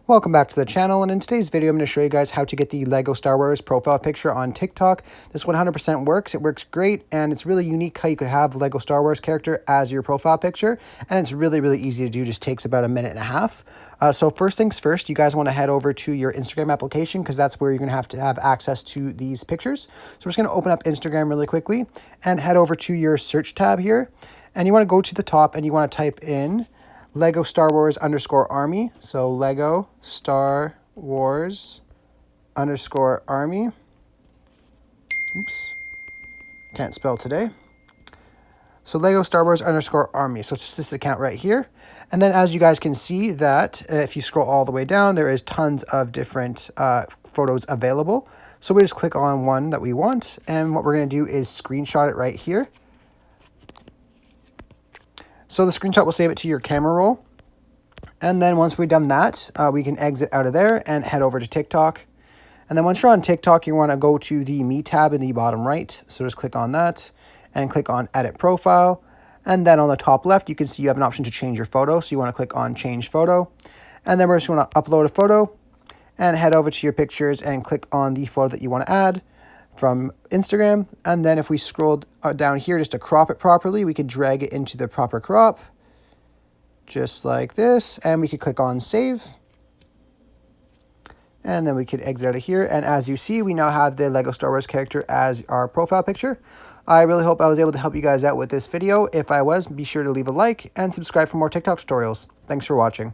Welcome back to the channel, and in today's video I'm going to show you guys how to get the Lego Star Wars profile picture on TikTok. This 100% works. It works great, and it's really unique how you could have Lego Star Wars character as your profile picture, and it's really easy to do. Just takes about a minute and a half. So first things first, you guys want to head over to your Instagram application because that's where you're going to have access to these pictures. So we're just going to open up Instagram really quickly and head over to your search tab here, and you want to go to the top and you want to type in Lego Star Wars _army. So Lego Star Wars _army. Oops. Can't spell today. So Lego Star Wars _army. So it's just this account right here. And then as you guys can see that if you scroll all the way down, there is tons of different photos available. So we just click on one that we want. And what we're going to do is screenshot it right here. So the screenshot will save it to your camera roll. And then once we've done that, we can exit out of there and head over to TikTok. And then once you're on TikTok, you want to go to the Me tab in the bottom right. So just click on that and click on Edit Profile. And then on the top left, you can see you have an option to change your photo. So you want to click on Change Photo. And then we're just going to upload a photo and head over to your pictures and click on the photo that you want to add from Instagram. And then if we scroll down here just to crop it properly, we could drag it into the proper crop, just like this, and we could click on Save. And then we could exit out of here. And as you see, we now have the Lego Star Wars character as our profile picture. I really hope I was able to help you guys out with this video. If I was, be sure to leave a like and subscribe for more TikTok tutorials. Thanks for watching.